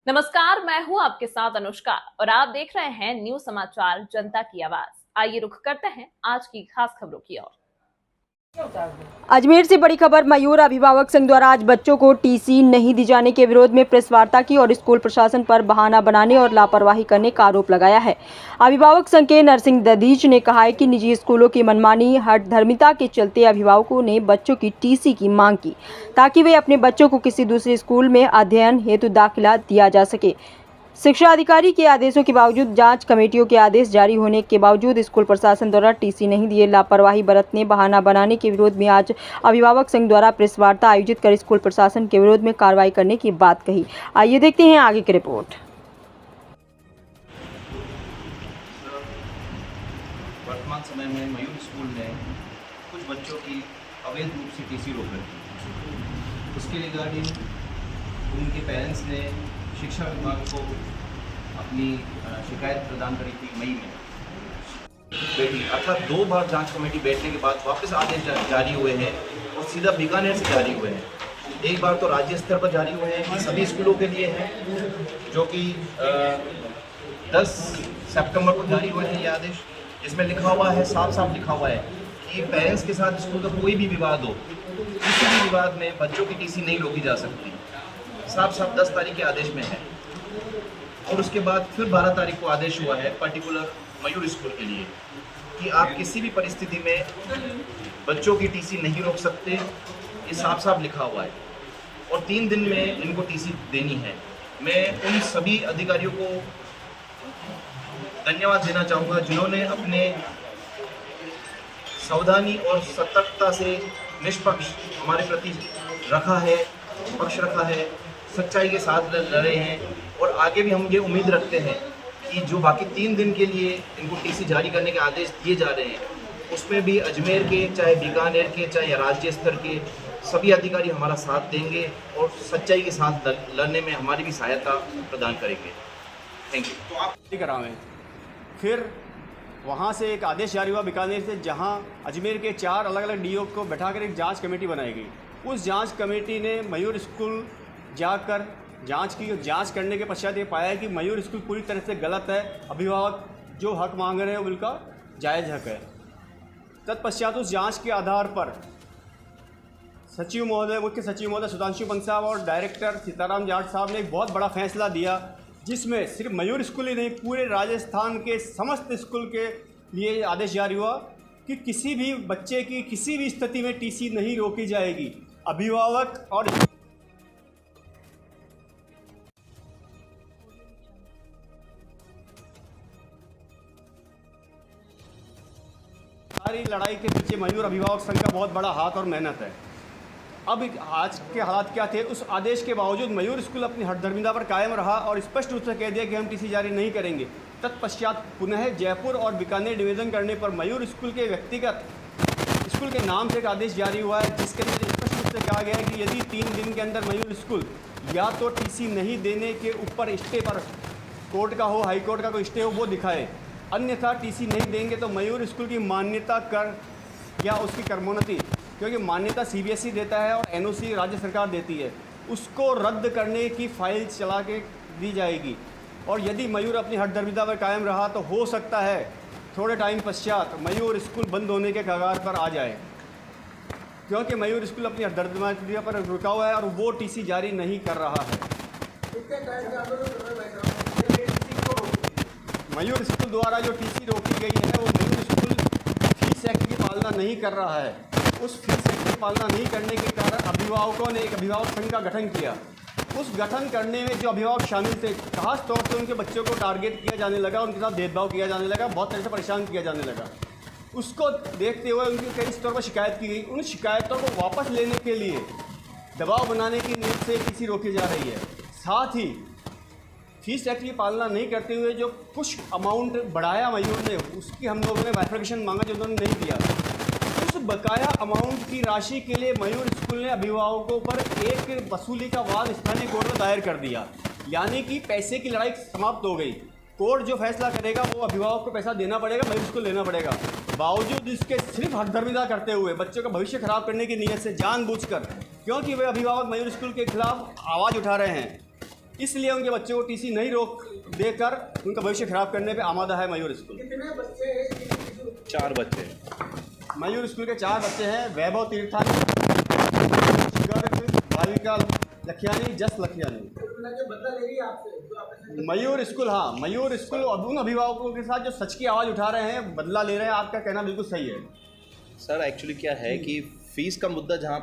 नमस्कार, मैं हूं आपके साथ अनुष्का और आप देख रहे हैं न्यूज समाचार जनता की आवाज। आइए रुख करते हैं आज की खास खबरों की ओर। अजमेर से बड़ी खबर। मयूर अभिभावक संघ द्वारा आज बच्चों को टीसी नहीं दी जाने के विरोध में प्रेस वार्ता की और स्कूल प्रशासन पर बहाना बनाने और लापरवाही करने का आरोप लगाया है। अभिभावक संघ के नरसिंह ददीज ने कहा है कि निजी स्कूलों की मनमानी हठधर्मिता के चलते अभिभावकों ने बच्चों की टीसी की मांग की ताकि वे अपने बच्चों को किसी दूसरे स्कूल में अध्ययन हेतु दाखिला दिया जा सके। शिक्षा अधिकारी के आदेशों के बावजूद, जांच कमेटियों के आदेश जारी होने के बावजूद स्कूल प्रशासन द्वारा टीसी नहीं दिए लापरवाही बरतने, बहाना बनाने के विरोध में आज अभिभावक संघ द्वारा प्रेस वार्ता आयोजित कर स्कूल प्रशासन के विरोध में कार्रवाई करने की बात कही। आइए देखते हैं आगे की रिपोर्ट। वर्तमान समय में मयूर स्कूल ने कुछ बच्चों की अवैध रूप से टीसी रोक रखी है। उसके रिगार्डिंग उनके पेरेंट्स ने शिक्षा विभाग को अपनी शिकायत प्रदान करी थी मई में। बैठी अर्थात 2 बार जांच कमेटी बैठने के बाद वापस आदेश जारी हुए हैं और सीधा बीकानेर से जारी हुए हैं। एक बार तो राज्य स्तर पर जारी हुए हैं कि सभी स्कूलों के लिए हैं, जो कि 10 सितंबर को जारी हुए हैं ये आदेश, जिसमें लिखा हुआ है, साफ साफ लिखा हुआ है कि पेरेंट्स के साथ स्कूल का कोई भी विवाद हो, किसी भी विवाद में बच्चों की टीसी नहीं रोकी जा सकती। साफ साफ 10 तारीख के आदेश में है। और उसके बाद फिर 12 तारीख को आदेश हुआ है पर्टिकुलर मयूर स्कूल के लिए कि आप किसी भी परिस्थिति में बच्चों की टीसी नहीं रोक सकते, ये साफ साफ लिखा हुआ है और 3 दिन में इनको टीसी देनी है। मैं उन सभी अधिकारियों को धन्यवाद देना चाहूँगा जिन्होंने अपने सावधानी और सतर्कता से निष्पक्ष हमारे प्रति पक्ष रखा है, सच्चाई के साथ लड़े हैं और आगे भी हम ये उम्मीद रखते हैं कि जो बाकी 3 दिन के लिए इनको टीसी जारी करने के आदेश दिए जा रहे हैं, उसमें भी अजमेर के, चाहे बीकानेर के, चाहे राज्य स्तर के सभी अधिकारी हमारा साथ देंगे और सच्चाई के साथ लड़ने में हमारी भी सहायता प्रदान करेंगे। Thank you. तो आप करावें। फिर वहाँ से एक आदेश जारी हुआ बीकानेर से, जहाँ अजमेर के 4 अलग अलग डीओ को बैठाकर एक जांच कमेटी बनाई गई। उस जांच कमेटी ने मयूर स्कूल जाकर जांच की। जांच करने के पश्चात ये पाया कि मयूर स्कूल पूरी तरह से गलत है। अभिभावक जो हक मांग रहे हैं वो उनका जायज़ हक है। तत्पश्चात उस जांच के आधार पर सचिव महोदय, मुख्य सचिव महोदय सुधांशु पंत साहब और डायरेक्टर सीताराम जाट साहब ने एक बहुत बड़ा फैसला दिया, जिसमें सिर्फ मयूर स्कूल ही नहीं, पूरे राजस्थान के समस्त स्कूल के लिए आदेश जारी हुआ कि किसी भी बच्चे की किसी भी स्थिति में टीसी नहीं रोकी जाएगी। अभिभावक और सारी लड़ाई के पीछे मयूर अभिभावक संघ का बहुत बड़ा हाथ और मेहनत है। अब आज के हालात क्या थे, उस आदेश के बावजूद मयूर स्कूल अपनी हठधर्मिता पर कायम रहा और स्पष्ट रूप से कह दिया कि हम टीसी जारी नहीं करेंगे। तत्पश्चात पुनः जयपुर और बीकानेर निवेदन करने पर मयूर स्कूल के व्यक्तिगत स्कूल के नाम से एक आदेश जारी हुआ है, जिसके अंदर स्पष्ट रूप से कहा गया है कि यदि 3 दिन के अंदर मयूर स्कूल या तो टीसी नहीं देने के ऊपर स्टे पर कोर्ट का हो, हाई कोर्ट का कोई स्टे हो, वो दिखाए, अन्यथा टीसी नहीं देंगे तो मयूर स्कूल की मान्यता कर या उसकी कर्मोन्नति, क्योंकि मान्यता सीबीएसई देता है और एनओसी राज्य सरकार देती है, उसको रद्द करने की फाइल चला के दी जाएगी। और यदि मयूर अपनी हठधर्मिता पर कायम रहा तो हो सकता है थोड़े टाइम पश्चात मयूर स्कूल बंद होने के कगार पर आ जाए, क्योंकि मयूर स्कूल अपनी हठधर्मिता पर रुका हुआ है और वो टीसी जारी नहीं कर रहा है। मयूर स्कूल द्वारा जो टीसी रोकी गई है वो मयूर स्कूल फीस एक्ट की पालना नहीं कर रहा है। उस फीस एक्ट की पालना नहीं करने के कारण अभिभावकों ने एक अभिभावक संघ का गठन किया। उस गठन करने में जो अभिभावक शामिल थे, खास तौर से उनके बच्चों को टारगेट किया जाने लगा, उनके साथ भेदभाव किया जाने लगा, बहुत तरह से परेशान किया जाने लगा। उसको देखते हुए उनकी कई स्तर पर शिकायत की गई। उन शिकायतों को वापस लेने के लिए दबाव बनाने की नीयत से टीसी रोकी जा रही है। साथ ही फीस एक्ट की पालना नहीं करते हुए जो कुछ अमाउंट बढ़ाया मयूर ने, उसकी हम लोगों ने बाइफर्केशन मांगा, जो उन्होंने नहीं दिया। उस बकाया अमाउंट की राशि के लिए मयूर स्कूल ने अभिभावकों पर एक वसूली का वाद स्थानीय कोर्ट में दायर कर दिया, यानी कि पैसे की लड़ाई समाप्त हो गई। कोर्ट जो फैसला करेगा वो अभिभावक को पैसा देना पड़ेगा, मयूर स्कूल लेना पड़ेगा। बावजूद इसके सिर्फ हठधर्मिता करते हुए, बच्चों का भविष्य खराब करने की नीयत से जानबूझकर, क्योंकि वे अभिभावक मयूर स्कूल के खिलाफ आवाज़ उठा रहे हैं, इसलिए उनके बच्चों को टीसी नहीं रोक देकर उनका भविष्य खराब करने पे आमादा है मयूर स्कूल। 4 बच्चे। मयूर स्कूल के 4 बच्चे हैं, वैभव तीर्थानी, गर्ग, भाविका लखियानी, जस लखियानी। मयूर स्कूल, हाँ मयूर स्कूल उन अभिभावकों के साथ जो सच की आवाज़ उठा रहे हैं, बदला ले रहे हैं। आपका कहना बिल्कुल सही है सर एक्चुअली क्या है कि फीस का मुद्दा जहाँ